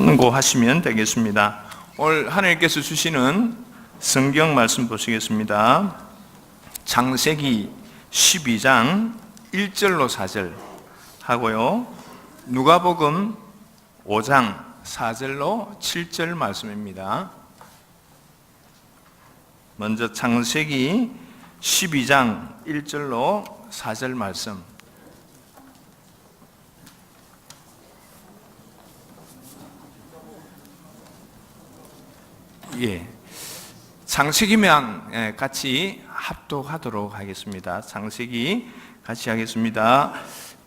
참고하시면 되겠습니다. 오늘 하나님께서 주시는 성경 말씀 보시겠습니다. 창세기 12장 1절로 4절 하고요, 누가복음 5장 4절로 7절 말씀입니다. 먼저 창세기 12장 1절로 4절 말씀. 창세기만 같이 합독하도록 하겠습니다. 창세기 같이 하겠습니다.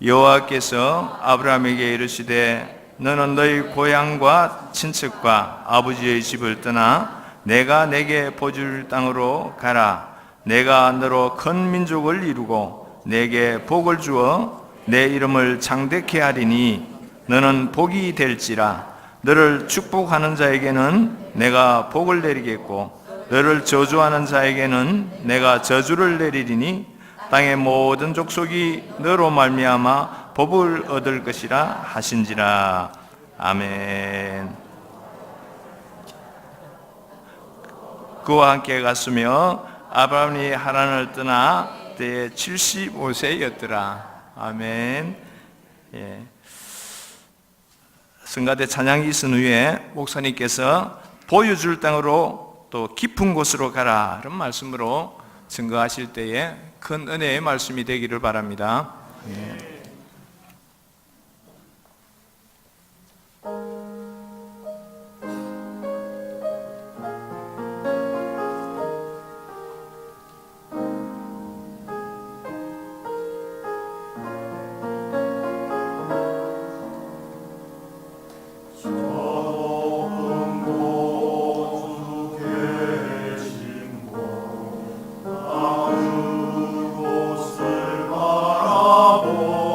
여호와께서 아브라함에게 이르시되 너는 너희 고향과 친척과 아버지의 집을 떠나 내가 내게 보여줄 땅으로 가라. 내가 너로 큰 민족을 이루고 내게 복을 주어 내 이름을 창대케 하리니 너는 복이 될지라. 너를 축복하는 자에게는 내가 복을 내리겠고 너를 저주하는 자에게는 내가 저주를 내리리니 땅의 모든 족속이 너로 말미암아 복을 얻을 것이라 하신지라. 아멘. 그와 함께 갔으며 아브라함이 하란을 떠나 때에 75세였더라. 아멘. 성가대 찬양이 있은 후에 목사님께서 보여줄 땅으로 또 깊은 곳으로 가라 이런 말씀으로 증거하실 때에 큰 은혜의 말씀이 되기를 바랍니다. 바라보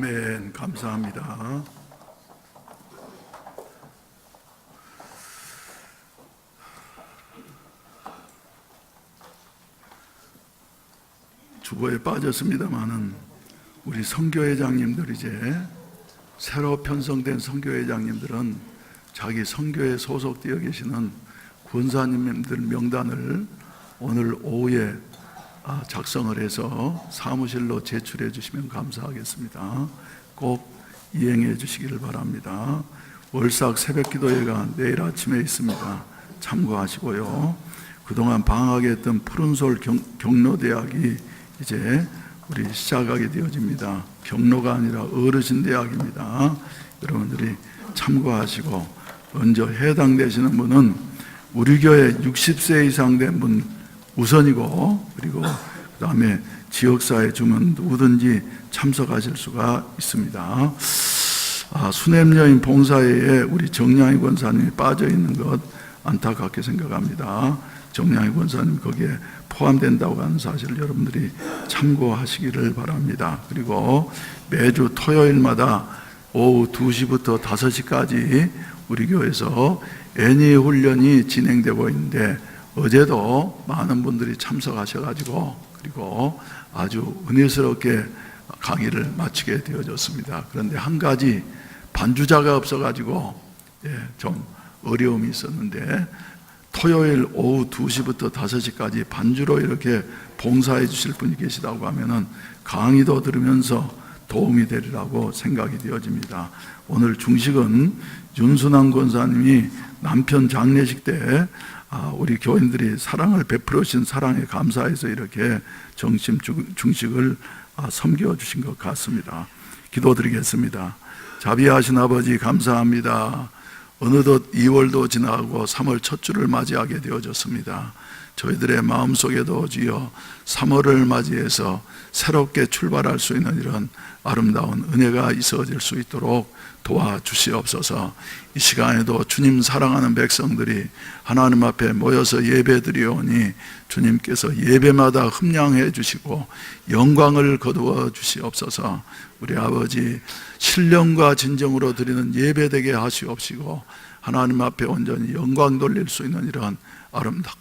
아멘. 감사합니다. 주보에 빠졌습니다마는 우리 선교회장님들, 이제 새로 편성된 선교회장님들은 자기 선교에 소속되어 계시는 권사님들 명단을 오늘 오후에 작성을 해서 사무실로 제출해 주시면 감사하겠습니다. 꼭 이행해 주시기를 바랍니다. 월삭 새벽기도회가 내일 아침에 있습니다. 참고하시고요. 그동안 방학했던 푸른솔 경로대학이 이제 우리 시작하게 되어집니다. 경로가 아니라 어르신대학입니다. 여러분들이 참고하시고, 먼저 해당되시는 분은 우리 교회 60세 이상 된 분 우선이고, 그리고 그 다음에 지역사회 주문 누구든지 참석하실 수가 있습니다. 수냄여인 봉사회에 우리 정량희 권사님이 빠져있는 것 안타깝게 생각합니다. 정량희 권사님 거기에 포함된다고 하는 사실을 여러분들이 참고하시기를 바랍니다. 그리고 매주 토요일마다 오후 2시부터 5시까지 우리 교회에서 애니 훈련이 진행되고 있는데, 어제도 많은 분들이 참석하셔가지고 그리고 아주 은혜스럽게 강의를 마치게 되어졌습니다. 그런데 한 가지 반주자가 없어가지고 좀 어려움이 있었는데, 토요일 오후 2시부터 5시까지 반주로 이렇게 봉사해 주실 분이 계시다고 하면은 강의도 들으면서 도움이 되리라고 생각이 되어집니다. 오늘 중식은 윤순환 권사님이 남편 장례식 때 우리 교인들이 사랑을 베풀어 주신 사랑에 감사해서 이렇게 정심 중식을 섬겨주신 것 같습니다. 기도드리겠습니다. 자비하신 아버지, 감사합니다. 어느덧 2월도 지나고 3월 첫 주를 맞이하게 되어졌습니다. 저희들의 마음속에도 주여 3월을 맞이해서 새롭게 출발할 수 있는 이런 아름다운 은혜가 있어질 수 있도록 도와주시옵소서. 이 시간에도 주님 사랑하는 백성들이 하나님 앞에 모여서 예배드리오니 주님께서 예배마다 흠량해 주시고 영광을 거두어 주시옵소서. 우리 아버지, 신령과 진정으로 드리는 예배되게 하시옵시고 하나님 앞에 온전히 영광 돌릴 수 있는 이러한 아름다운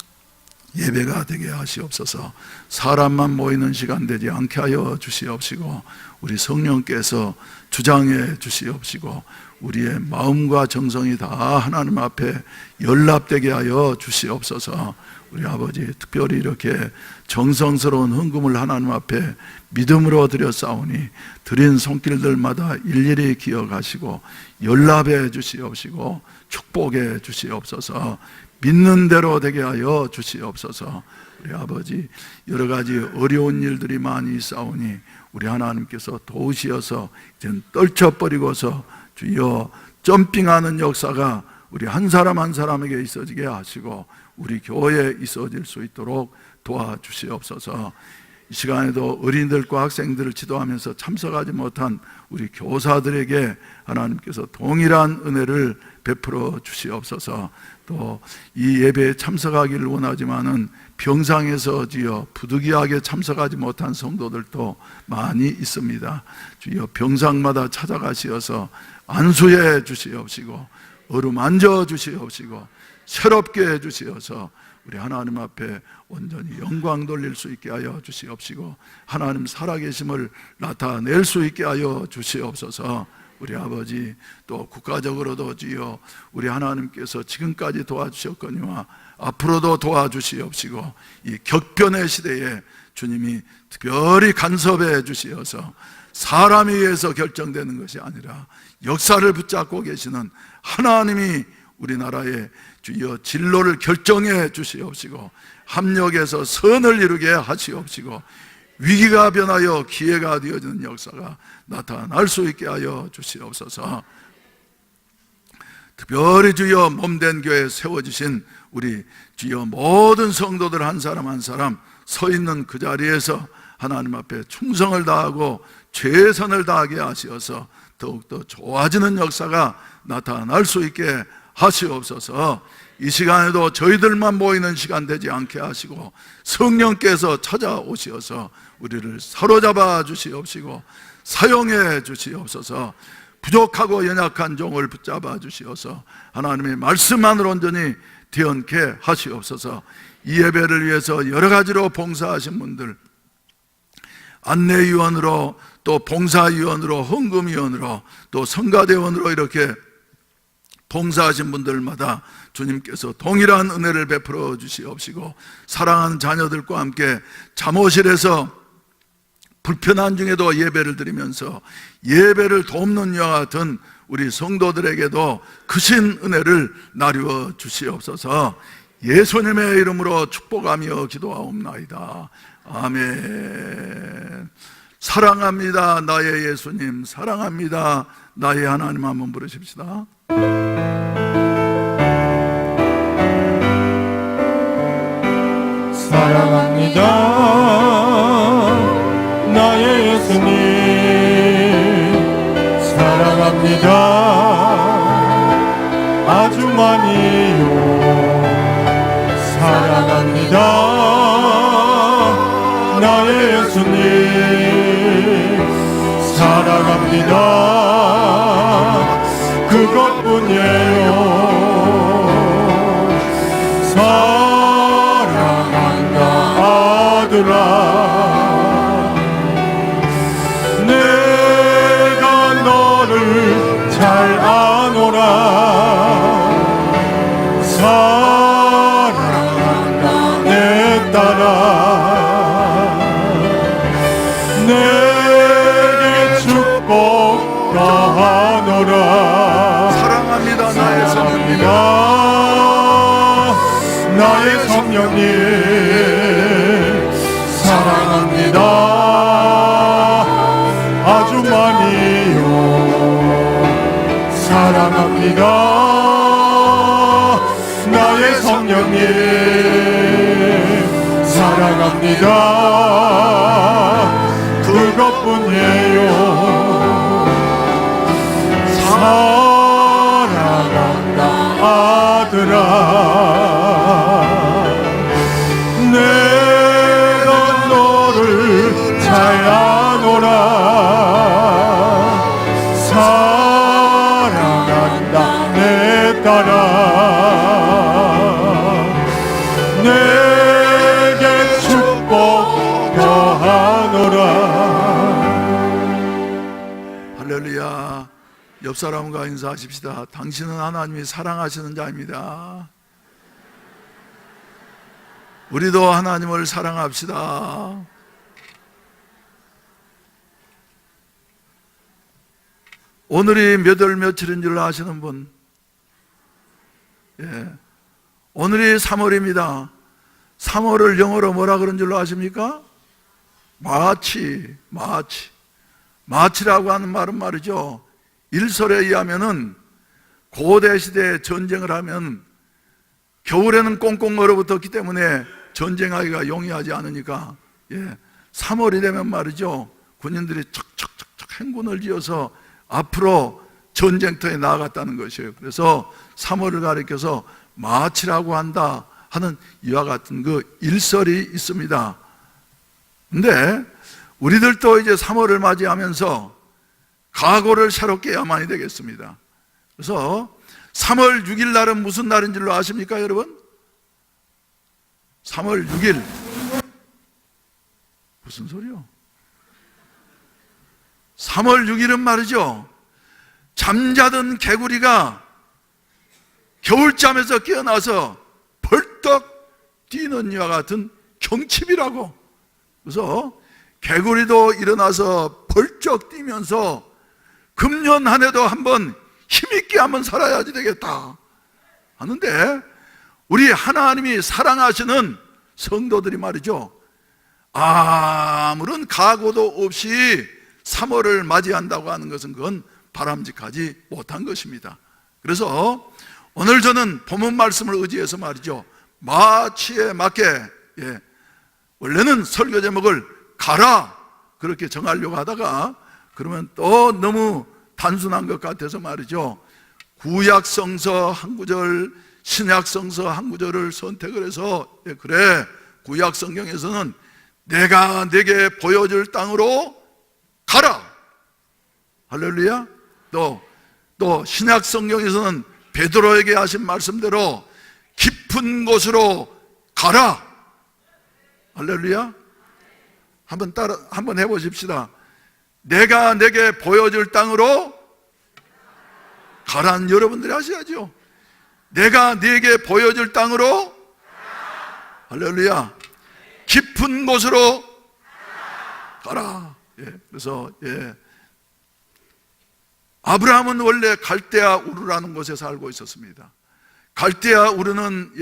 예배가 되게 하시옵소서. 사람만 모이는 시간 되지 않게 하여 주시옵시고 우리 성령께서 주장해 주시옵시고 우리의 마음과 정성이 다 하나님 앞에 연락되게 하여 주시옵소서. 우리 아버지, 특별히 이렇게 정성스러운 헌금을 하나님 앞에 믿음으로 드렸사오니 드린 손길들마다 일일이 기억하시고 연락해 주시옵시고 축복해 주시옵소서. 믿는 대로 되게 하여 주시옵소서. 우리 아버지, 여러 가지 어려운 일들이 많이 있사오니 우리 하나님께서 도우시어서 이제는 떨쳐버리고서 주여 점핑하는 역사가 우리 한 사람 한 사람에게 있어지게 하시고 우리 교회에 있어질 수 있도록 도와주시옵소서. 이 시간에도 어린이들과 학생들을 지도하면서 참석하지 못한 우리 교사들에게 하나님께서 동일한 은혜를 베풀어 주시옵소서. 또 이 예배에 참석하기를 원하지만은 병상에서 주여 부득이하게 참석하지 못한 성도들도 많이 있습니다. 주여 병상마다 찾아가시어서 안수해 주시옵시고 어루만져 주시옵시고 새롭게 해 주시어서 우리 하나님 앞에 온전히 영광 돌릴 수 있게 하여 주시옵시고 하나님 살아계심을 나타낼 수 있게 하여 주시옵소서. 우리 아버지, 또 국가적으로도 주여 우리 하나님께서 지금까지 도와주셨거니와 앞으로도 도와주시옵시고 이 격변의 시대에 주님이 특별히 간섭해 주시어서 사람에 의해서 결정되는 것이 아니라 역사를 붙잡고 계시는 하나님이 우리나라의 주여 진로를 결정해 주시옵시고 합력해서 선을 이루게 하시옵시고 위기가 변하여 기회가 되어지는 역사가 나타날 수 있게 하여 주시옵소서. 특별히 주여 몸된 교회에 세워주신 우리 주여 모든 성도들 한 사람 한 사람 서 있는 그 자리에서 하나님 앞에 충성을 다하고 최선을 다하게 하시어서 더욱더 좋아지는 역사가 나타날 수 있게 하시옵소서. 이 시간에도 저희들만 모이는 시간 되지 않게 하시고 성령께서 찾아오시어서 우리를 사로잡아 주시옵시고 사용해 주시옵소서. 부족하고 연약한 종을 붙잡아 주시어서 하나님의 말씀만으로 온전히 대언케 하시옵소서. 이 예배를 위해서 여러 가지로 봉사하신 분들, 안내위원으로 또 봉사위원으로 헌금위원으로 또 성가대원으로 이렇게 봉사하신 분들마다 주님께서 동일한 은혜를 베풀어 주시옵시고, 사랑하는 자녀들과 함께 잠옷실에서 불편한 중에도 예배를 드리면서 예배를 돕는 이와 같은 우리 성도들에게도 크신 은혜를 나누어 주시옵소서. 예수님의 이름으로 축복하며 기도하옵나이다. 아멘. 사랑합니다 나의 예수님, 사랑합니다 나의 하나님. 한번 부르십시다. 사랑합니다 나의 예수님, 사랑합니다 아주 많이요. 사랑합니다 나의 예수님, 사랑합니다 그것뿐이에요. 사랑한다 아들아, 내가 너를 잘 아노라. 사랑한다 내 딸아, 내게 축복 더하노라. 사랑합니다 나의 성령님, 나의 성령님, 사랑합니다 아주 많이요. 사랑합니다 나의 성령님, 사랑합니다 그것뿐이에요. 사랑한다 아들아, 내가 너를 잘 아노라. 사랑한다 내 딸아, 내게 축복 더하노라. 할렐루야. 옆 사람과 인사하십시다. 당신은 하나님이 사랑하시는 자입니다. 우리도 하나님을 사랑합시다. 오늘이 몇 월 며칠인 줄 아시는 분? 예. 오늘이 3월입니다. 3월을 영어로 뭐라 그런 줄 아십니까? 마치라고 하는 말은 말이죠, 일설에 의하면은 고대 시대에 전쟁을 하면 겨울에는 꽁꽁 얼어붙었기 때문에 전쟁하기가 용이하지 않으니까 3월이 되면 말이죠, 군인들이 척척척척 행군을 지어서 앞으로 전쟁터에 나아갔다는 것이에요. 그래서 3월을 가리켜서 마치라고 한다 하는 이와 같은 그 일설이 있습니다. 근데 우리들도 이제 3월을 맞이하면서 각오를 새롭게 해야만이 되겠습니다. 그래서 3월 6일 날은 무슨 날인 줄로 아십니까, 여러분? 3월 6일 무슨 소리요? 3월 6일은 말이죠, 잠자던 개구리가 겨울잠에서 깨어나서 벌떡 뛰는 이와 같은 경칩이라고. 그래서 개구리도 일어나서 벌쩍 뛰면서 금년 한 해도 한번 힘있게 한번 살아야지 되겠다 하는데, 우리 하나님이 사랑하시는 성도들이 말이죠, 아무런 각오도 없이 3월을 맞이한다고 하는 것은 그건 바람직하지 못한 것입니다. 그래서 오늘 저는 본문 말씀을 의지해서 말이죠, 마치에 맞게, 원래는 설교 제목을 가라 그렇게 정하려고 하다가 그러면 또 너무 단순한 것 같아서 말이죠, 구약성서 한 구절, 신약성서 한 구절을 선택을 해서, 그래, 구약성경에서는 내가 네게 보여줄 땅으로 가라 할렐루야. 또 신약 성경에서는 베드로에게 하신 말씀대로 깊은 곳으로 가라. 할렐루야. 한번 해보십시다. 내가 내게 보여줄 땅으로 가라는 여러분들이 하셔야죠. 내가 네게 보여줄 땅으로, 할렐루야, 깊은 곳으로 가라. 그래서 아브라함은 원래 갈대아 우르라는 곳에 살고 있었습니다. 갈대아 우르는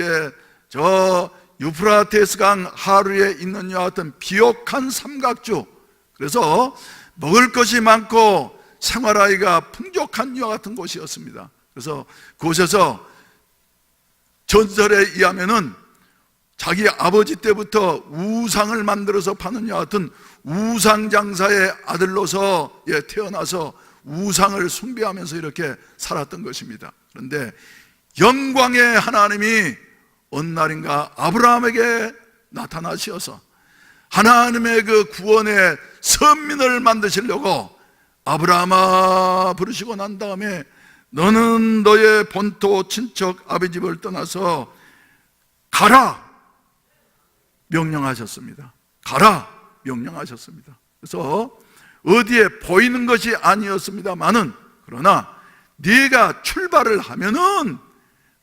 저 유프라테스 강 하류에 있는 이와 같은 비옥한 삼각주, 그래서 먹을 것이 많고 생활하기가 풍족한 이와 같은 곳이었습니다. 그래서 그곳에서 전설에 의하면은 자기 아버지 때부터 우상을 만들어서 파는 이와 같은 우상장사의 아들로서 태어나서 우상을 숭배하면서 이렇게 살았던 것입니다. 그런데 영광의 하나님이 어느 날인가 아브라함에게 나타나셔서 하나님의 그 구원의 선민을 만드시려고 아브라함아 부르시고 난 다음에 너는 너의 본토 친척 아비 집을 떠나서 가라 명령하셨습니다. 가라 명령하셨습니다. 그래서 어디에 보이는 것이 아니었습니다만은, 그러나 네가 출발을 하면은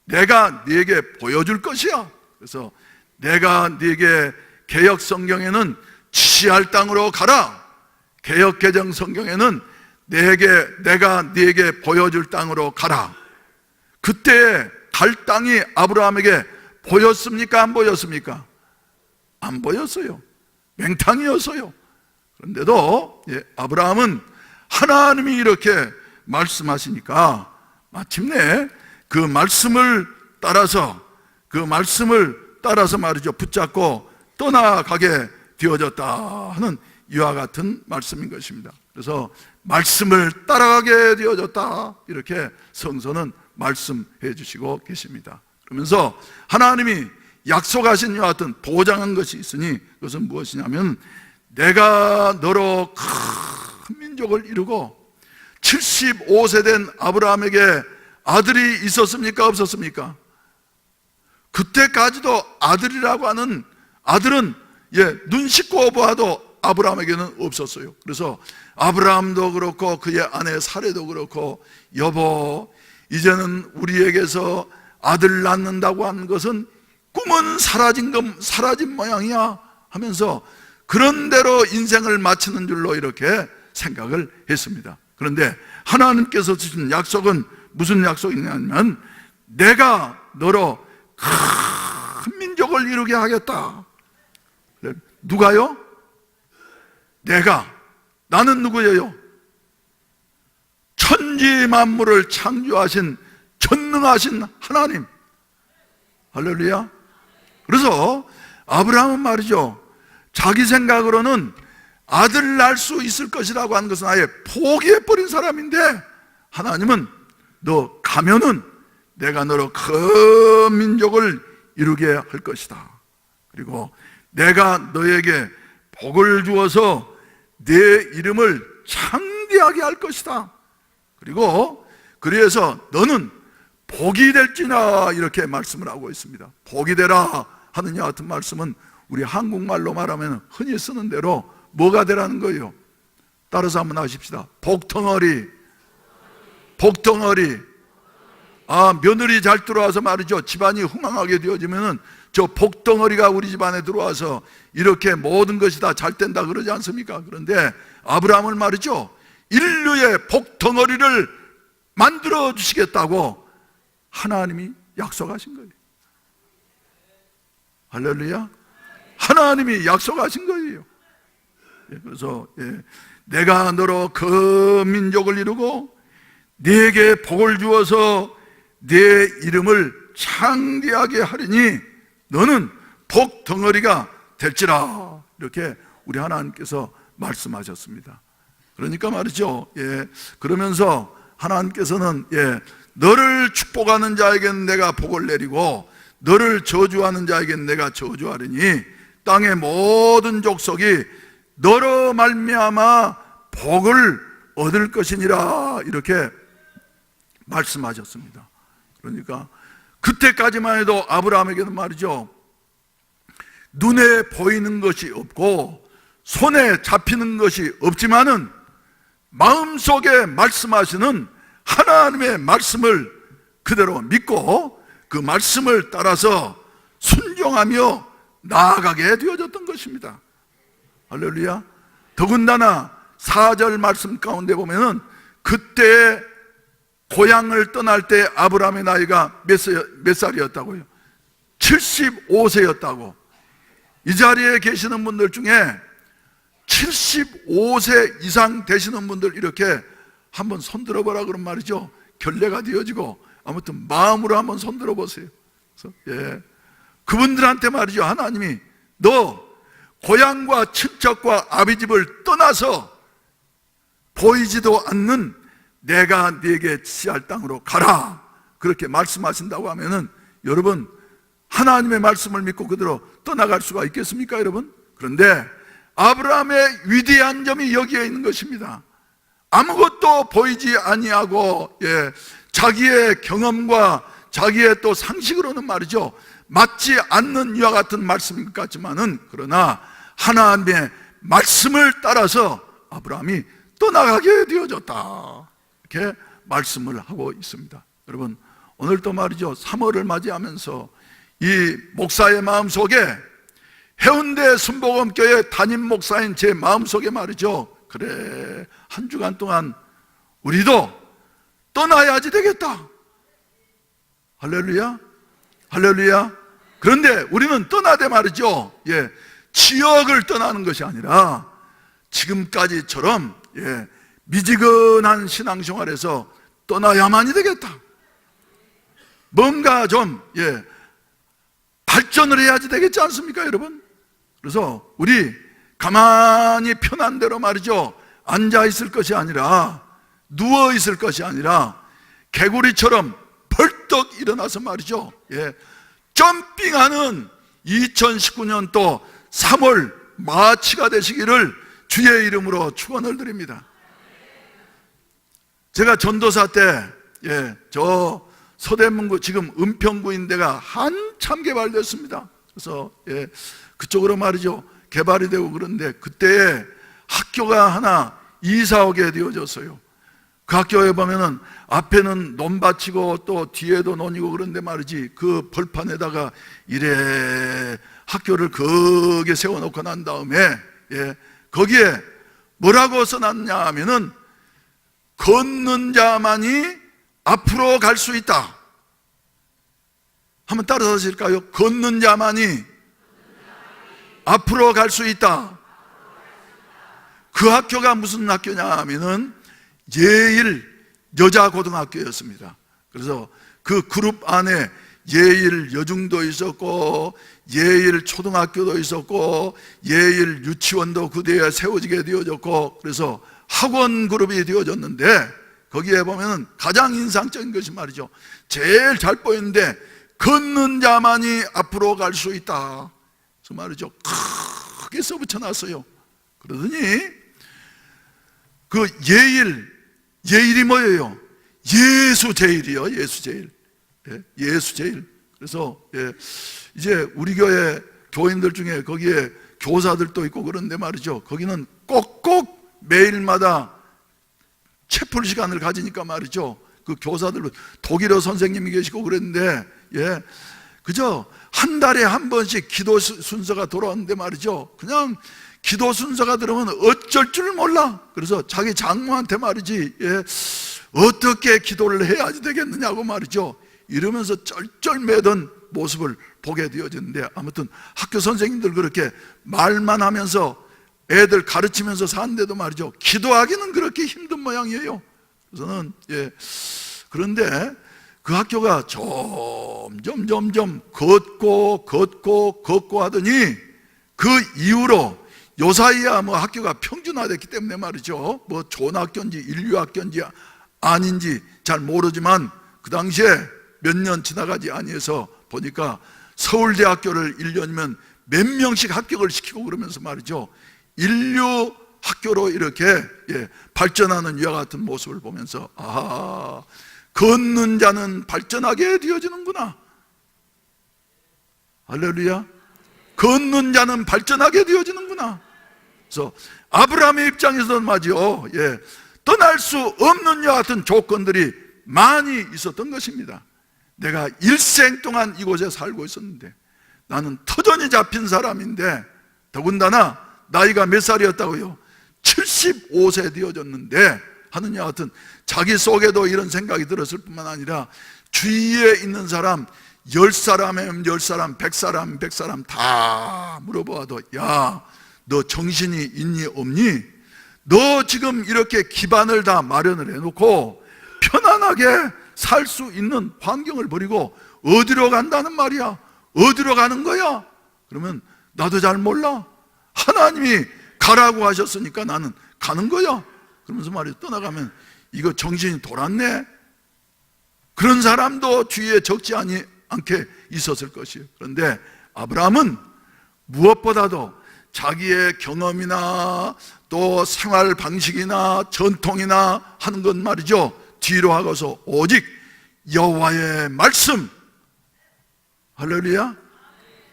내가 네게 보여줄 것이야. 그래서 내가 네게 개역 성경에는 지시할 땅으로 가라, 개역 개정 성경에는 내가 네게 보여줄 땅으로 가라. 그때 갈 땅이 아브라함에게 보였습니까? 안 보였습니까? 안 보였어요. 맹탕이었어요. 그런데도 아브라함은 하나님이 이렇게 말씀하시니까 마침내 그 말씀을 따라서 말이죠, 붙잡고 떠나가게 되어졌다 하는 이와 같은 말씀인 것입니다. 그래서 말씀을 따라가게 되어졌다, 이렇게 성서는 말씀해 주시고 계십니다. 그러면서 하나님이 약속하신 이와 같은 보장한 것이 있으니 그것은 무엇이냐면, 내가 너로 큰 민족을 이루고, 75세 된 아브라함에게 아들이 있었습니까? 없었습니까? 그때까지도 아들이라고 하는 아들은 눈 씻고 보아도 아브라함에게는 없었어요. 그래서 아브라함도 그렇고 그의 아내 사레도 그렇고, 여보 이제는 우리에게서 아들 낳는다고 하는 것은 꿈은 사라진 모양이야 하면서 그런 대로 인생을 마치는 줄로 이렇게 생각을 했습니다. 그런데 하나님께서 주신 약속은 무슨 약속이냐면, 내가 너로 큰 민족을 이루게 하겠다. 누가요? 나는 누구예요? 천지 만물을 창조하신 전능하신 하나님. 할렐루야. 그래서 아브라함은 말이죠, 자기 생각으로는 아들 낳을 수 있을 것이라고 하는 것은 아예 포기해버린 사람인데, 하나님은 너 가면은 내가 너로 큰 민족을 이루게 할 것이다. 그리고 내가 너에게 복을 주어서 내 이름을 창대하게 할 것이다. 그리고 그래서 너는 복이 될지나, 이렇게 말씀을 하고 있습니다. 복이 되라 하는 이와 같은 말씀은 우리 한국말로 말하면 흔히 쓰는 대로 뭐가 되라는 거예요? 따라서 한번 하십시다. 복덩어리. 며느리 잘 들어와서 말이죠, 집안이 흥황하게 되어지면은 저 복덩어리가 우리 집안에 들어와서 이렇게 모든 것이 다 잘 된다 그러지 않습니까? 그런데 아브라함을 말이죠, 인류의 복덩어리를 만들어 주시겠다고 하나님이 약속하신 거예요. 할렐루야. 하나님이 약속하신 거예요. 그래서 내가 너로 그 민족을 이루고 네게 복을 주어서 네 이름을 창대하게 하리니 너는 복 덩어리가 될지라, 이렇게 우리 하나님께서 말씀하셨습니다. 그러니까 말이죠, 그러면서 하나님께서는 너를 축복하는 자에게는 내가 복을 내리고 너를 저주하는 자에게는 내가 저주하리니 땅의 모든 족속이 너로 말미암아 복을 얻을 것이니라 이렇게 말씀하셨습니다. 그러니까 그때까지만 해도 아브라함에게는 말이죠, 눈에 보이는 것이 없고 손에 잡히는 것이 없지만은 마음속에 말씀하시는 하나님의 말씀을 그대로 믿고 그 말씀을 따라서 순종하며 나아가게 되어졌던 것입니다. 할렐루야. 더군다나 4절 말씀 가운데 보면은 그때 고향을 떠날 때 아브라함의 나이가 몇 살이었다고요? 75세였다고. 이 자리에 계시는 분들 중에 75세 이상 되시는 분들 이렇게 한번 손들어 보라 그런 말이죠. 결례가 되어지고 아무튼 마음으로 한번 손들어 보세요. 그래서 그분들한테 말이죠, 하나님이 너 고향과 친척과 아비집을 떠나서 보이지도 않는 내가 네게 지시할 땅으로 가라 그렇게 말씀하신다고 하면은 여러분 하나님의 말씀을 믿고 그대로 떠나갈 수가 있겠습니까 여러분? 그런데 아브라함의 위대한 점이 여기에 있는 것입니다. 아무것도 보이지 아니하고 자기의 경험과 자기의 또 상식으로는 말이죠 맞지 않는 이와 같은 말씀인 것 같지만은 그러나 하나님의 말씀을 따라서 아브라함이 떠나가게 되어졌다 이렇게 말씀을 하고 있습니다. 여러분 오늘 또 말이죠 3월을 맞이하면서 이 목사의 마음속에 해운대 순복음교회 담임 목사인 제 마음속에 말이죠 그래 한 주간 동안 우리도 떠나야지 되겠다. 할렐루야 할렐루야. 그런데 우리는 떠나되 말이죠 지역을 떠나는 것이 아니라 지금까지처럼 미지근한 신앙생활에서 떠나야만이 되겠다. 뭔가 좀 발전을 해야지 되겠지 않습니까 여러분? 그래서 우리 가만히 편한 대로 말이죠 앉아 있을 것이 아니라 누워 있을 것이 아니라 개구리처럼 벌떡 일어나서 말이죠 점핑하는 2019년도 3월 마치가 되시기를 주의 이름으로 축원을 드립니다. 제가 전도사 때 저 서대문구 지금 은평구인데가 한참 개발됐습니다. 그래서 그쪽으로 말이죠 개발이 되고 그런데 그때 학교가 하나 이사 오게 되어졌어요. 그 학교에 보면은 앞에는 논밭이고 또 뒤에도 논이고 그런데 말이지 그 벌판에다가 이래 학교를 거기에 세워놓고 난 다음에 거기에 뭐라고 써놨냐 하면은 걷는 자만이 앞으로 갈 수 있다. 한번 따라서 하실까요? 걷는 자만이 앞으로 갈 수 있다. 그 학교가 무슨 학교냐 하면은 예일 여자고등학교였습니다. 그래서 그 그룹 안에 예일 여중도 있었고 예일 초등학교도 있었고 예일 유치원도 그 뒤에 세워지게 되어졌고 그래서 학원 그룹이 되어졌는데 거기에 보면 가장 인상적인 것이 말이죠 제일 잘 보이는데 걷는 자만이 앞으로 갈 수 있다. 그래서 말이죠 크게 써붙여놨어요. 그러더니 그 예일이 뭐예요? 예수제일이요. 예수제일. 예수제일. 그래서 이제 우리 교회 교인들 중에 거기에 교사들도 있고 그런데 말이죠 거기는 꼭꼭 매일마다 채플 시간을 가지니까 말이죠 그 교사들 독일어 선생님이 계시고 그랬는데 그저 한 달에 한 번씩 기도 순서가 돌아왔는데 말이죠 그냥 기도 순서가 들어오면 어쩔 줄 몰라. 그래서 자기 장모한테 말이지 어떻게 기도를 해야지 되겠느냐고 말이죠 이러면서 쩔쩔매던 모습을 보게 되어졌는데 아무튼 학교 선생님들 그렇게 말만 하면서 애들 가르치면서 사는데도 말이죠 기도하기는 그렇게 힘든 모양이에요. 그래서는 그런데 그 학교가 점점 걷고 하더니 그 이후로 요사이야 뭐 학교가 평준화됐기 때문에 말이죠 뭐 좋은 학교인지 인류학교인지 아닌지 잘 모르지만 그 당시에 몇 년 지나가지 아니해서 보니까 서울대학교를 1년이면 몇 명씩 합격을 시키고 그러면서 말이죠 인류 학교로 이렇게 발전하는 이와 같은 모습을 보면서 걷는 자는 발전하게 되어지는구나. 할렐루야. 걷는 자는 발전하게 되어지는구나. 그래서 아브라함의 입장에서는 말이죠, 떠날 수 없는 이와 같은 조건들이 많이 있었던 것입니다. 내가 일생 동안 이곳에 살고 있었는데, 나는 터전이 잡힌 사람인데, 더군다나 나이가 몇 살이었다고요? 75세 되어졌는데 하는 이와 같은, 자기 속에도 이런 생각이 들었을 뿐만 아니라 주위에 있는 사람 10사람이면 10사람, 100사람, 100사람 다 물어보아도, 야, 너 정신이 있니 없니? 너 지금 이렇게 기반을 다 마련을 해놓고 편안하게 살 수 있는 환경을 버리고 어디로 간다는 말이야? 어디로 가는 거야? 그러면 나도 잘 몰라. 하나님이 가라고 하셨으니까 나는 가는 거야. 그러면서 말이야, 떠나가면 이거 정신이 돌았네. 그런 사람도 주위에 적지 않게 있었을 것이에요. 그런데 아브라함은 무엇보다도 자기의 경험이나 또 생활 방식이나 전통이나 하는 것 말이죠, 뒤로 하고서 오직 여호와의 말씀, 할렐루야,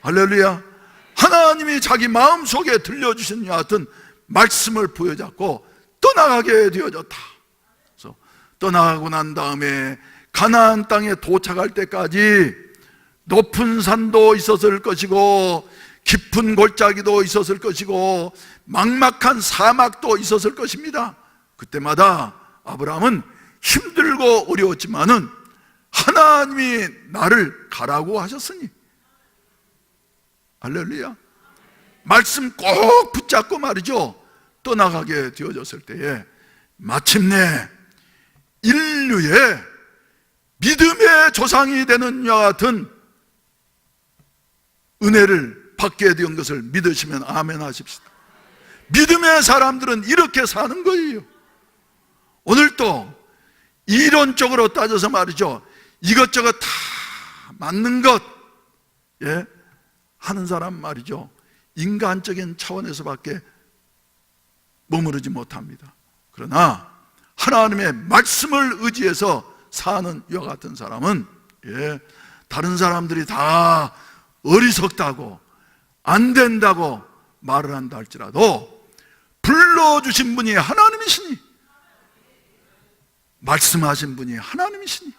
할렐루야, 하나님이 자기 마음속에 들려주신 이와 같은 말씀을 부여잡고 떠나가게 되어졌다. 그래서 떠나가고 난 다음에 가나안 땅에 도착할 때까지 높은 산도 있었을 것이고 깊은 골짜기도 있었을 것이고 막막한 사막도 있었을 것입니다. 그때마다 아브라함은 힘들고 어려웠지만은 하나님이 나를 가라고 하셨으니, 할렐루야, 말씀 꼭 붙잡고 말이죠, 떠나가게 되어졌을 때에 마침내 인류의 믿음의 조상이 되는 이와 같은 은혜를 받게 된 것을 믿으시면 아멘 하십시다. 믿음의 사람들은 이렇게 사는 거예요. 오늘도 이론적으로 따져서 말이죠, 이것저것 다 맞는 것 하는 사람 말이죠, 인간적인 차원에서밖에 머무르지 못합니다. 그러나 하나님의 말씀을 의지해서 사는 이와 같은 사람은 다른 사람들이 다 어리석다고 안 된다고 말을 한다 할지라도 불러주신 분이 하나님이시니, 말씀하신 분이 하나님이시니,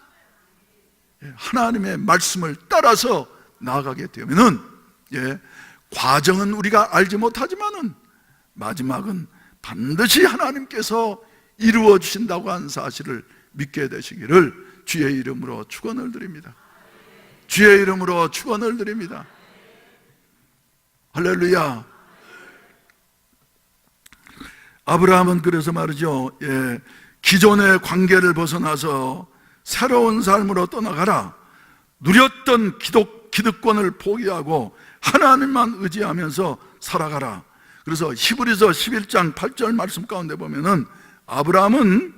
하나님의 말씀을 따라서 나아가게 되면은 과정은 우리가 알지 못하지만은 마지막은 반드시 하나님께서 이루어 주신다고 하는 사실을 믿게 되시기를 주의 이름으로 축원을 드립니다. 주의 이름으로 축원을 드립니다. 할렐루야. 아브라함은 그래서 말이죠, 기존의 관계를 벗어나서 새로운 삶으로 떠나가라. 누렸던 기득권을 포기하고 하나님만 의지하면서 살아가라. 그래서 히브리서 11장 8절 말씀 가운데 보면은 아브라함은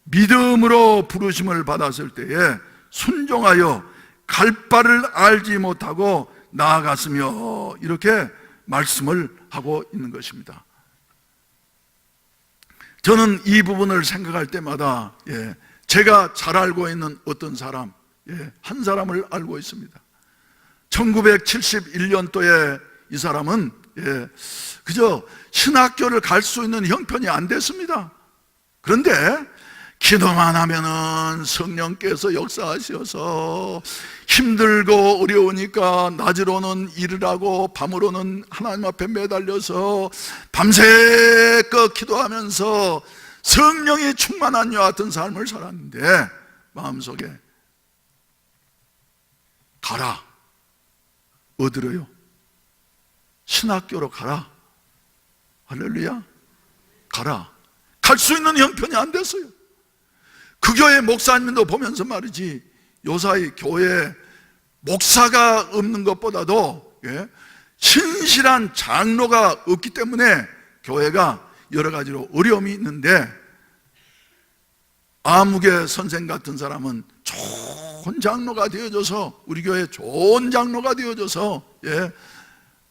믿음으로 부르심을 받았을 때에 순종하여 갈 바를 알지 못하고 나아갔으며, 이렇게 말씀을 하고 있는 것입니다. 저는 이 부분을 생각할 때마다 제가 잘 알고 있는 어떤 사람, 한 사람을 알고 있습니다. 1971년도에 이 사람은 그저 신학교를 갈 수 있는 형편이 안 됐습니다. 그런데 기도만 하면은 성령께서 역사하셔서 힘들고 어려우니까 낮으로는 일을 하고 밤으로는 하나님 앞에 매달려서 밤새껏 기도하면서 성령이 충만한 이와 같은 삶을 살았는데 마음속에 가라. 어디로요? 신학교로 가라. 할렐루야. 가라. 갈 수 있는 형편이 안 됐어요. 그 교회 목사님도 보면서 말이지, 요사이 교회 목사가 없는 것보다도 신실한 장로가 없기 때문에 교회가 여러 가지로 어려움이 있는데, 아무개 선생 같은 사람은 좋은 장로가 되어줘서, 우리 교회 좋은 장로가 되어줘서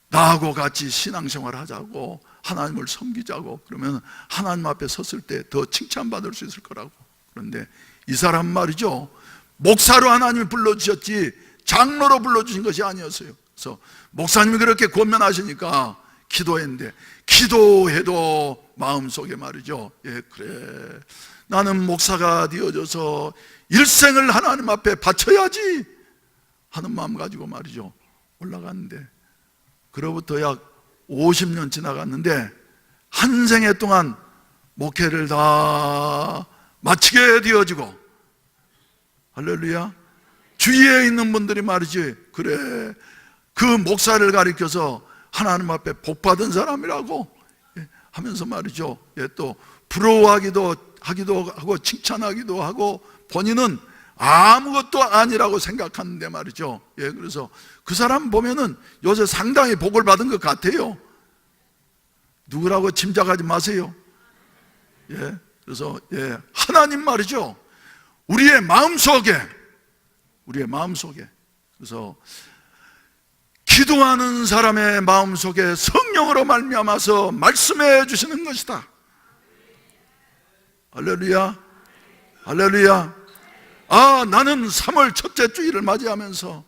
나하고 같이 신앙생활 하자고 하나님을 섬기자고. 그러면 하나님 앞에 섰을 때 더 칭찬받을 수 있을 거라고. 그런데 이 사람 말이죠, 목사로 하나님이 불러주셨지 장로로 불러주신 것이 아니었어요. 그래서 목사님이 그렇게 권면하시니까 기도했는데, 기도해도 마음속에 말이죠, 예, 그래, 나는 목사가 되어져서 일생을 하나님 앞에 바쳐야지 하는 마음 가지고 말이죠 올라갔는데, 그로부터 약 50년 지나갔는데 한 생애 동안 목회를 다 마치게 되어지고, 할렐루야, 주위에 있는 분들이 말이지, 그래, 그 목사를 가리켜서 하나님 앞에 복받은 사람이라고 하면서 말이죠, 또 부러워하기도 하고 칭찬하기도 하고, 본인은 아무것도 아니라고 생각하는데 말이죠. 그래서 그 사람 보면은 요새 상당히 복을 받은 것 같아요. 누구라고 짐작하지 마세요. 그래서 하나님 말이죠, 우리의 마음속에, 그래서 기도하는 사람의 마음속에 성령으로 말미암아서 말씀해 주시는 것이다. 할렐루야, 할렐루야. 나는 3월 첫째 주일을 맞이하면서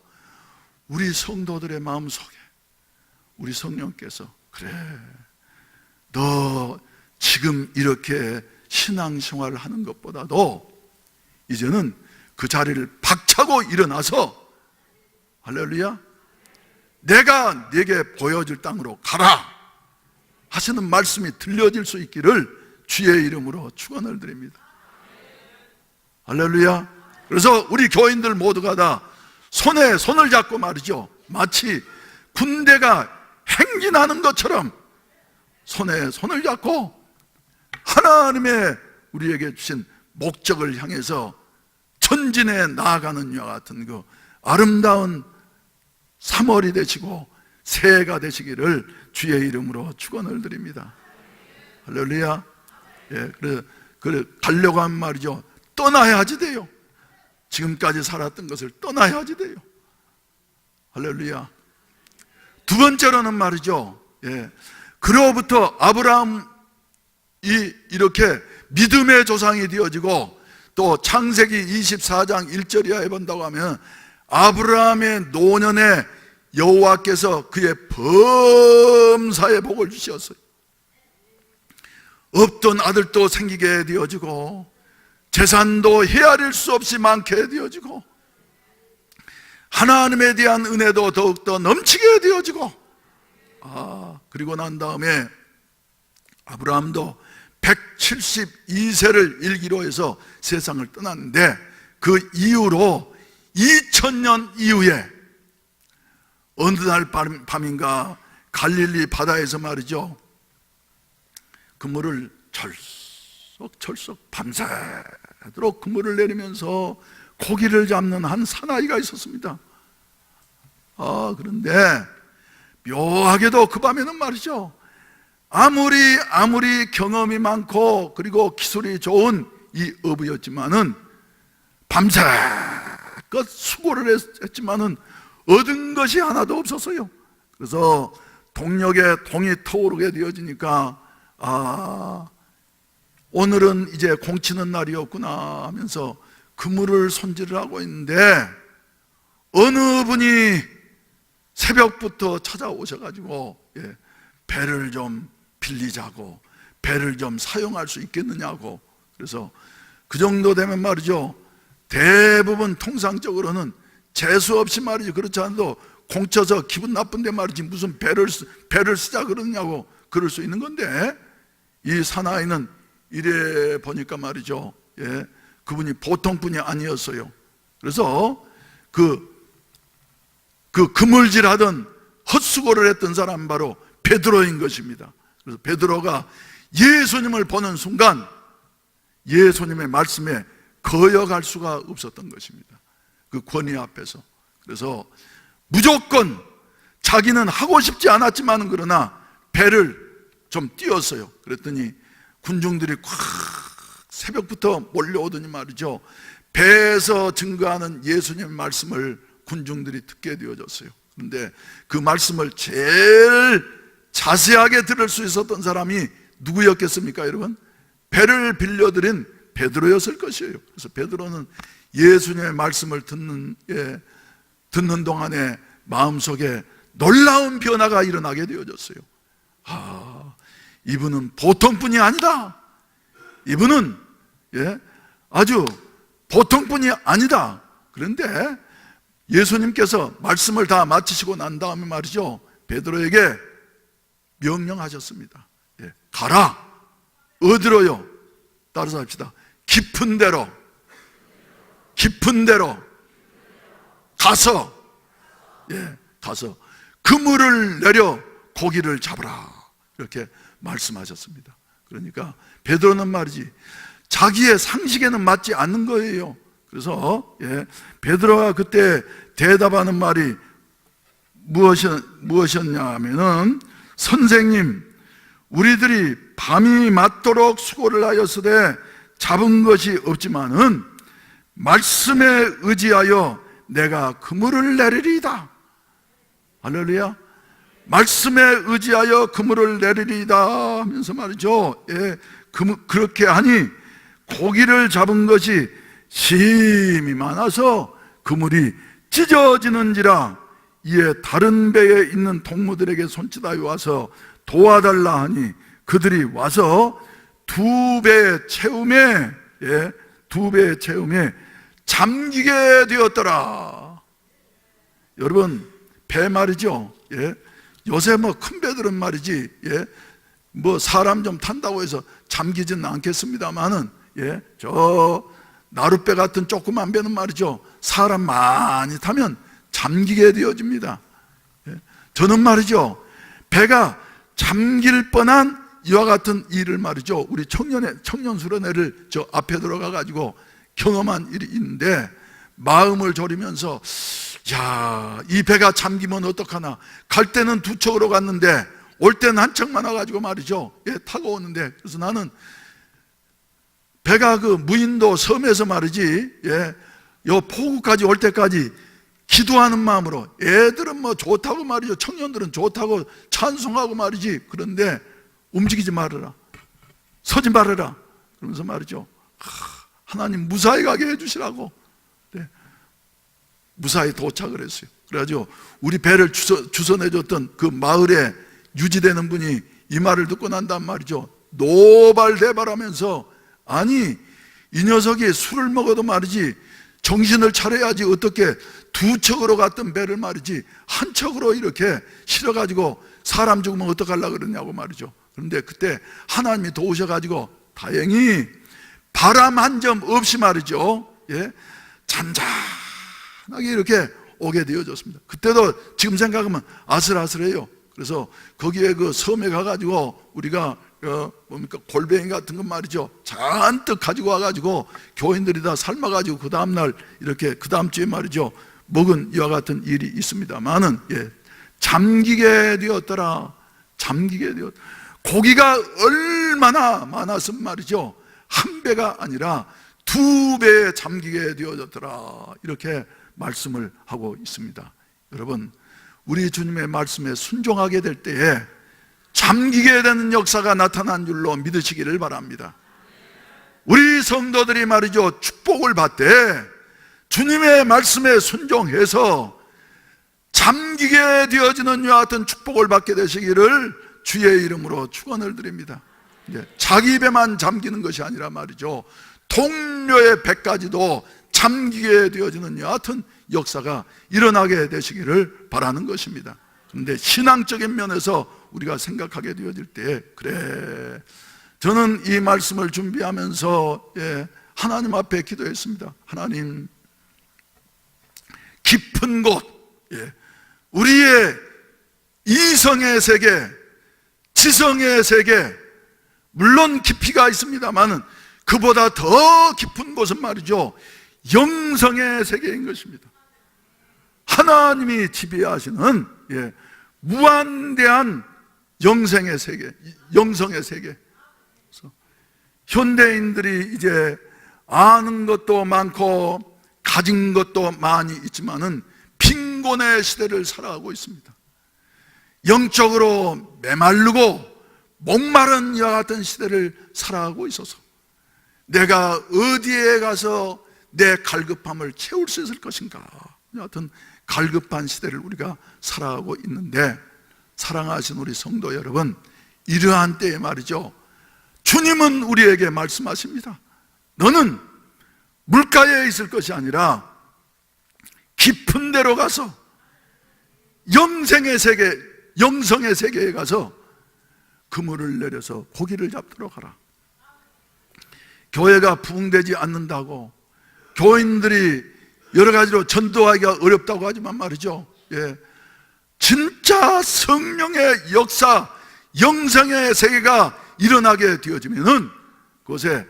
우리 성도들의 마음속에 우리 성령께서, 그래, 너 지금 이렇게 신앙생활을 하는 것보다도 이제는 그 자리를 박차고 일어나서, 할렐루야, 내가 네게 보여줄 땅으로 가라 하시는 말씀이 들려질 수 있기를 주의 이름으로 축원을 드립니다. 할렐루야. 그래서 우리 교인들 모두가 다 손에 손을 잡고 말이죠, 마치 군대가 행진하는 것처럼 손에 손을 잡고 하나님의 우리에게 주신 목적을 향해서 전진해 나아가는 이와 같은 그 아름다운 3월이 되시고 새해가 되시기를 주의 이름으로 축원을 드립니다. 할렐루야. 그래 가려고 하면 말이죠, 떠나야지 돼요. 지금까지 살았던 것을 떠나야지 돼요. 할렐루야. 두 번째로는 말이죠, 그로부터 아브라함이 이렇게 믿음의 조상이 되어지고, 또 창세기 24장 1절 이하에 본다고 하면 아브라함의 노년에 여호와께서 그의 범사에 복을 주셨어요. 없던 아들도 생기게 되어지고, 재산도 헤아릴 수 없이 많게 되어지고, 하나님에 대한 은혜도 더욱더 넘치게 되어지고, 그리고 난 다음에 아브라함도 172세를 일기로 해서 세상을 떠났는데, 그 이후로 2000년 이후에 어느 날 밤인가 갈릴리 바다에서 말이죠, 그물을 철썩 밤새도록 그물을 내리면서 고기를 잡는 한 사나이가 있었습니다. 그런데 묘하게도 그 밤에는 말이죠, 아무리 경험이 많고 그리고 기술이 좋은 이 어부였지만은 밤새껏 수고를 했지만은 얻은 것이 하나도 없었어요. 그래서 동력에 동이 터오르게 되어지니까, 오늘은 이제 공치는 날이었구나 하면서 그물을 손질을 하고 있는데, 어느 분이 새벽부터 찾아오셔가지고 배를 좀 빌리자고, 배를 좀 사용할 수 있겠느냐고. 그래서 그 정도 되면 말이죠, 대부분 통상적으로는 재수 없이 말이죠, 그렇지 않아도 공쳐서 기분 나쁜데 말이지 무슨 배를 쓰자 그러냐고 그럴 수 있는 건데, 이 사나이는 이래 보니까 말이죠, 그분이 보통 분이 아니었어요. 그래서 그 그물질하던 헛수고를 했던 사람 바로 베드로인 것입니다. 그래서 베드로가 예수님을 보는 순간 예수님의 말씀에 거역할 수가 없었던 것입니다. 그 권위 앞에서. 그래서 무조건 자기는 하고 싶지 않았지만 그러나 배를 좀 띄웠어요. 그랬더니 군중들이 콱 새벽부터 몰려오더니 말이죠, 배에서 증거하는 예수님의 말씀을 군중들이 듣게 되어졌어요. 그런데 그 말씀을 제일 자세하게 들을 수 있었던 사람이 누구였겠습니까, 여러분? 배를 빌려드린 베드로였을 것이에요. 그래서 베드로는 예수님의 말씀을 듣는 동안에 마음속에 놀라운 변화가 일어나게 되어졌어요. 이분은 보통 분이 아니다. 이분은 아주 보통 분이 아니다. 그런데 예수님께서 말씀을 다 마치시고 난 다음에 말이죠, 베드로에게 명령하셨습니다. 가라. 어디로요? 따라서 합시다. 깊은 데로 가서 그물을 내려 고기를 잡으라, 이렇게 말씀하셨습니다. 그러니까 베드로는 말이지 자기의 상식에는 맞지 않는 거예요. 그래서 베드로가 그때 대답하는 말이 무엇이었냐 하면은, 선생님, 우리들이 밤이 맞도록 수고를 하였으되 잡은 것이 없지만은 말씀에 의지하여 내가 그물을 내리리이다. 할렐루야. 말씀에 의지하여 그물을 내리리이다 하면서 말이죠, 그렇게 하니 고기를 잡은 것이 심히 많아서 그물이 찢어지는지라. 이에 다른 배에 있는 동무들에게 손짓하여 와서 도와달라 하니 그들이 와서 두 배의 채움에 잠기게 되었더라. 여러분, 배 말이죠, 요새 큰 배들은 말이지 사람 좀 탄다고 해서 잠기지는 않겠습니다만은 저 나룻배 같은 조그만 배는 말이죠, 사람 많이 타면 잠기게 되어집니다. 저는 말이죠, 배가 잠길 뻔한 이와 같은 일을 말이죠, 우리 청년 수련회를 저 앞에 들어가 가지고 경험한 일이 있는데, 마음을 졸이면서 이 배가 잠기면 어떡하나. 갈 때는 두 척으로 갔는데 올 때는 한 척만 와가지고 말이죠, 타고 오는데, 그래서 나는 배가 그 무인도 섬에서 말이지 요 포구까지 올 때까지 기도하는 마음으로, 애들은 좋다고 말이죠, 청년들은 좋다고 찬송하고 말이지, 그런데 움직이지 말아라, 서지 말아라 그러면서 말이죠, 하나님 무사히 가게 해주시라고 무사히 도착을 했어요. 그래가지고 우리 배를 주선해줬던 그 마을에 유지되는 분이 이 말을 듣고 난 다음 말이죠, 노발대발하면서, 아니 이 녀석이 술을 먹어도 말이지 정신을 차려야지 어떻게 두 척으로 갔던 배를 말이지 한 척으로 이렇게 실어가지고 사람 죽으면 어떡하려고 그러냐고 말이죠. 그런데 그때 하나님이 도우셔가지고 다행히 바람 한 점 없이 말이죠, 잔잔하게 이렇게 오게 되어졌습니다. 그때도 지금 생각하면 아슬아슬해요. 그래서 거기에 그 섬에 가가지고 우리가 골뱅이 같은 건 말이죠, 잔뜩 가지고 와가지고 교인들이 다 삶아가지고 그 다음날 이렇게 그 다음 주에 말이죠 먹은 이와 같은 일이 있습니다만은, 잠기게 되었더라. 잠기게 되었. 고기가 얼마나 많았으면 말이죠, 한 배가 아니라 두 배에 잠기게 되어졌더라, 이렇게 말씀을 하고 있습니다. 여러분, 우리 주님의 말씀에 순종하게 될 때에 잠기게 되는 역사가 나타난 줄로 믿으시기를 바랍니다. 우리 성도들이 말이죠, 축복을 받되 주님의 말씀에 순종해서 잠기게 되어지는 이와 같은 축복을 받게 되시기를 주의 이름으로 축원을 드립니다. 자기 배만 잠기는 것이 아니라 말이죠, 동료의 배까지도 잠기게 되어지는 여하튼 역사가 일어나게 되시기를 바라는 것입니다. 그런데 신앙적인 면에서 우리가 생각하게 되어질 때, 그래, 저는 이 말씀을 준비하면서 하나님 앞에 기도했습니다. 하나님, 깊은 곳, 우리의 이성의 세계, 지성의 세계, 물론 깊이가 있습니다만은 그보다 더 깊은 곳은 말이죠, 영성의 세계인 것입니다. 하나님이 지배하시는 무한대한 영생의 세계, 영성의 세계. 그래서 현대인들이 이제 아는 것도 많고 가진 것도 많이 있지만은 빈곤의 시대를 살아가고 있습니다. 영적으로 메마르고 목마른 이와 같은 시대를 살아가고 있어서 내가 어디에 가서 내 갈급함을 채울 수 있을 것인가, 여하튼 갈급한 시대를 우리가 살아가고 있는데, 사랑하신 우리 성도 여러분, 이러한 때에 말이죠, 주님은 우리에게 말씀하십니다. 너는 물가에 있을 것이 아니라 깊은 데로 가서 영생의 세계에 가서 그물을 내려서 고기를 잡도록 하라. 교회가 부흥되지 않는다고, 교인들이 여러 가지로 전도하기가 어렵다고 하지만 말이죠, 진짜 성령의 역사, 영생의 세계가 일어나게 되어지면은 그것에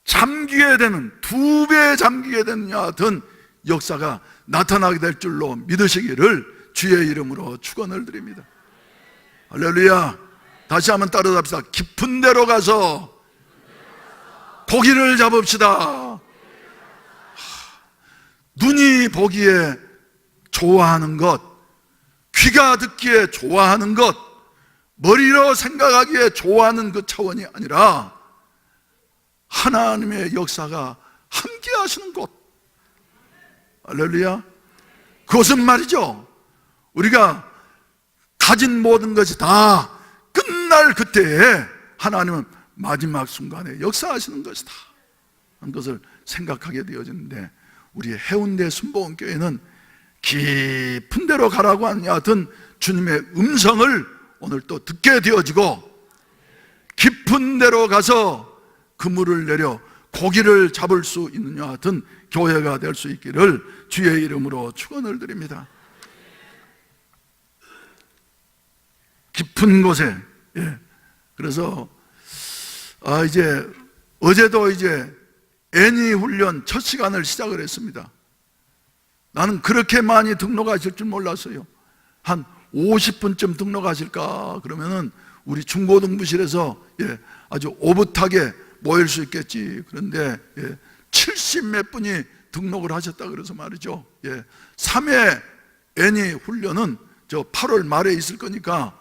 잠기게 되는, 2배 잠기게 되는 여하튼 역사가 나타나게 될 줄로 믿으시기를 주의 이름으로 축원을 드립니다. 할렐루야. 다시 한번 따라잡시다. 깊은 데로 가서 고기를 잡읍시다. 눈이 보기에 좋아하는 것, 귀가 듣기에 좋아하는 것, 머리로 생각하기에 좋아하는 그 차원이 아니라 하나님의 역사가 함께 하시는 곳. 할렐루야. 그것은 말이죠, 우리가 가진 모든 것이 다 끝날 그때에 하나님은 마지막 순간에 역사하시는 것이다 하는 것을 생각하게 되어지는데, 우리 해운대 순복음교회는 깊은 데로 가라고 하는 여하튼 주님의 음성을 오늘 또 듣게 되어지고, 깊은 데로 가서 그물을 내려 고기를 잡을 수 있는 여하튼 교회가 될 수 있기를 주의 이름으로 축원을 드립니다. 깊은 곳에, 그래서 이제 어제도 이제 애니 훈련 첫 시간을 시작을 했습니다. 나는 그렇게 많이 등록하실 줄 몰랐어요. 한 50분쯤 등록하실까 그러면은 우리 중고등부실에서 아주 오붓하게 모일 수 있겠지. 그런데 70몇 분이 등록을 하셨다 그래서 말이죠, 3회 애니 훈련은 저 8월 말에 있을 거니까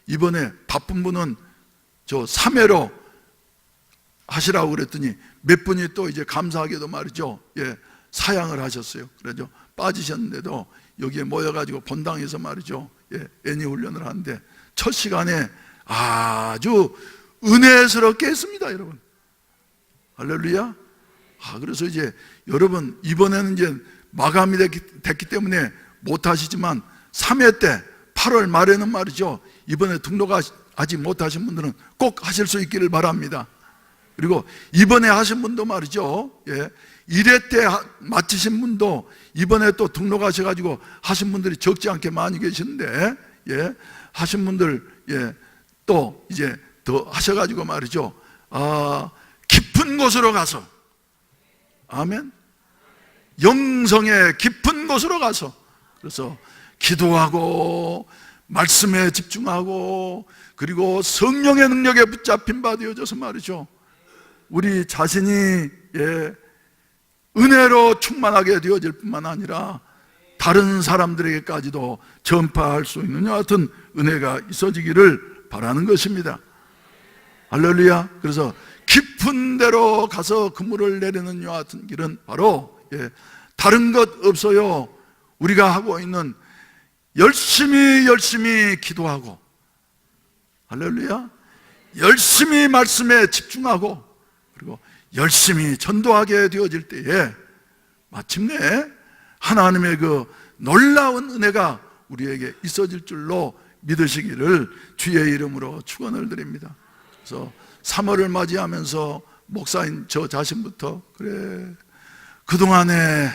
이번에 바쁜 분은 저 3회로 하시라고 그랬더니 몇 분이 또 이제 감사하게도 말이죠, 사양을 하셨어요. 그래서 빠지셨는데도 여기에 모여가지고 본당에서 말이죠, 애니 훈련을 하는데 첫 시간에 아주 은혜스럽게 했습니다, 여러분. 할렐루야. 그래서 이제 여러분, 이번에는 이제 마감이 됐기 때문에 못 하시지만 3회 때 8월 말에는 말이죠, 이번에 등록하지 못하신 분들은 꼭 하실 수 있기를 바랍니다. 그리고 이번에 하신 분도 말이죠, 1회 때 마치신 분도 이번에 또 등록하셔가지고 하신 분들이 적지 않게 많이 계시는데, 하신 분들 또 이제 더 하셔가지고 말이죠, 깊은 곳으로 가서, 아멘, 영성의 깊은 곳으로 가서, 그래서 기도하고 말씀에 집중하고 그리고 성령의 능력에 붙잡힌 바 되어져서 말이죠, 우리 자신이 은혜로 충만하게 되어질 뿐만 아니라 다른 사람들에게까지도 전파할 수 있는 여하튼 은혜가 있어지기를 바라는 것입니다. 할렐루야. 그래서 깊은 데로 가서 그물을 내리는 여하튼 길은 바로 다른 것 없어요. 우리가 하고 있는 열심히 기도하고, 할렐루야, 열심히 말씀에 집중하고 그리고 열심히 전도하게 되어질 때에 마침내 하나님의 그 놀라운 은혜가 우리에게 있어질 줄로 믿으시기를 주의 이름으로 축원을 드립니다. 그래서 3월을 맞이하면서 목사인 저 자신부터, 그래, 그동안에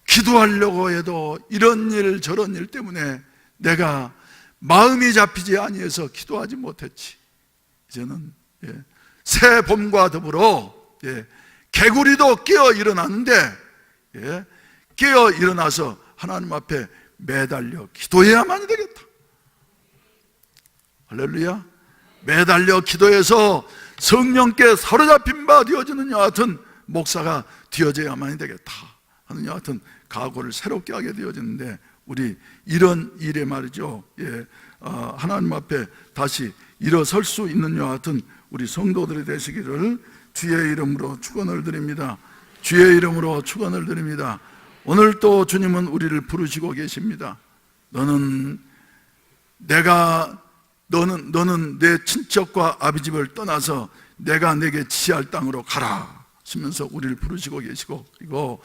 기도하려고 해도 이런 일 저런 일 때문에 내가 마음이 잡히지 아니해서 기도하지 못했지. 이제는 새 봄과 더불어 개구리도 깨어 일어났는데 깨어 일어나서 하나님 앞에 매달려 기도해야만이 되겠다. 할렐루야. 매달려 기도해서 성령께 사로잡힌 바 되어지는 여하튼 목사가 되어져야만이 되겠다 하는 여하튼 각오를 새롭게 하게 되어지는데, 우리 이런 일에 말이죠, 하나님 앞에 다시 일어설 수 있는 여와 같은 우리 성도들이 되시기를 주의 이름으로 축원을 드립니다. 주의 이름으로 축원을 드립니다. 오늘 또 주님은 우리를 부르시고 계십니다. 너는 내 친척과 아비집을 떠나서 내가 내게 지시할 땅으로 가라 하시면서 우리를 부르시고 계시고, 그리고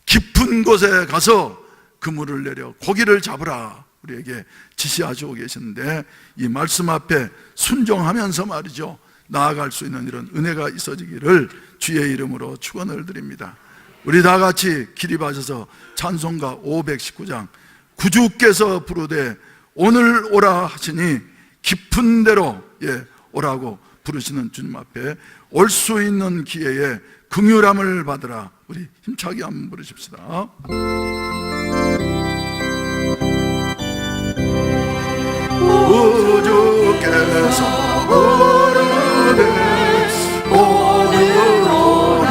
깊은 곳에 가서 그물을 내려 고기를 잡으라 우리에게 지시하시고 계시는데, 이 말씀 앞에 순종하면서 말이죠, 나아갈 수 있는 이런 은혜가 있어지기를 주의 이름으로 축원을 드립니다. 우리 다 같이 기립하셔서 찬송가 519장 구주께서 부르되 오늘 오라 하시니 깊은 데로 오라고 부르시는 주님 앞에 올 수 있는 기회에 긍휼함을 받으라. 우리 힘차게 한번 부르십시다. 구주께서 부르되 오늘 오라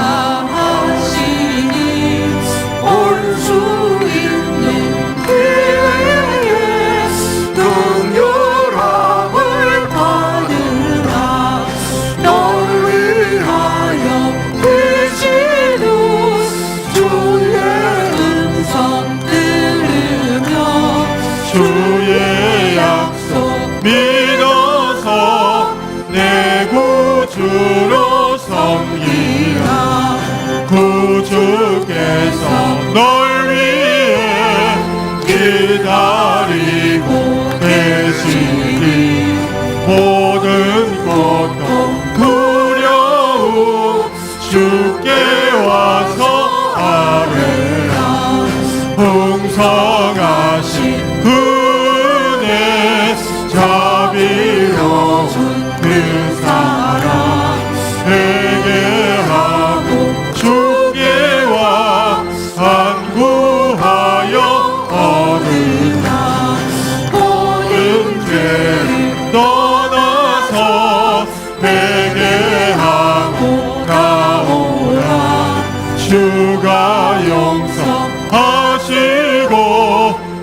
하시니 올 수 있는 기회에 긍휼함을 받으라. 너를 위하여 계시는 주의 음성 들으며 주의 약속 믿어서 내 구주로 섬기라. 구주께서 널 위해 기다리고 계시니 모든 고통 두려움 주께 와서 아뢰라. 풍성하신 그 은혜 자비로운 그 사랑 회개하고 주께 와 간구하여 얻으라. 모든 죄를 떠나서 회개하고 나오라. 주가 용서하시고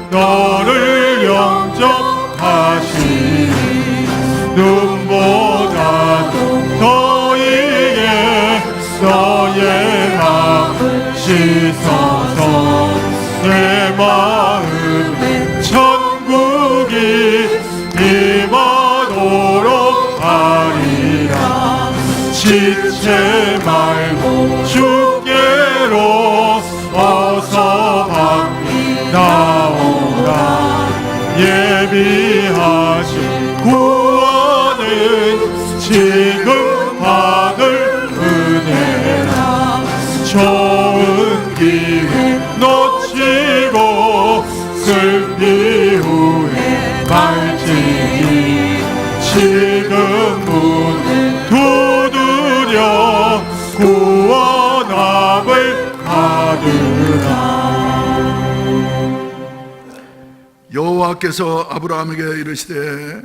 너를 영접하시니 눈보다도 더 이게 너의 마음을 씻어서 내 마음에 천국이 임하도록 하리라. 지체 말고 주께로 어서 밖에 나오라. 예비하신 구원은 지금 받을 은혜라. 좋은 기회 놓치고 슬피 후에 말지니 지금 문을 두드려 구원함을 받으라. 여호와께서 아브라함에게 이르시되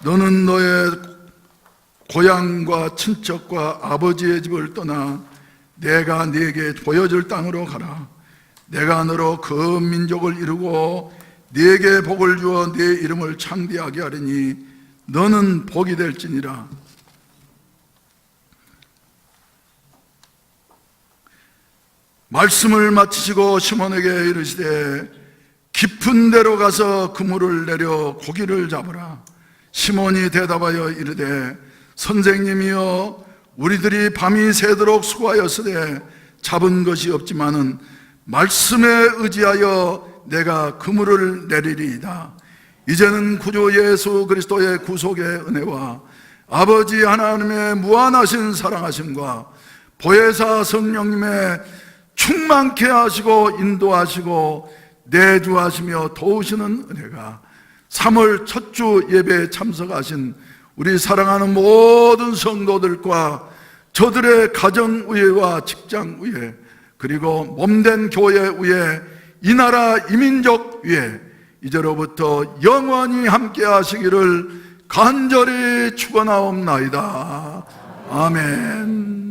너는 너의 고향과 친척과 아버지의 집을 떠나 내가 네게 보여줄 땅으로 가라. 내가 너로 그 민족을 이루고 네게 복을 주어 네 이름을 창대하게 하리니 너는 복이 될지니라. 말씀을 마치시고 시몬에게 이르시되 깊은 데로 가서 그물을 내려 고기를 잡으라. 시몬이 대답하여 이르되 선생님이여 우리들이 밤이 새도록 수고하였으되 잡은 것이 없지만은 말씀에 의지하여 내가 그물을 내리리이다. 이제는 구주 예수 그리스도의 구속의 은혜와 아버지 하나님의 무한하신 사랑하심과 보혜사 성령님의 충만케 하시고 인도하시고 내주하시며 도우시는 은혜가 3월 첫 주 예배에 참석하신 우리 사랑하는 모든 성도들과 저들의 가정 위에와 직장 위에 그리고 몸된 교회 위에 이 나라 이민족 위에 이제로부터 영원히 함께 하시기를 간절히 축원하옵나이다. 아멘.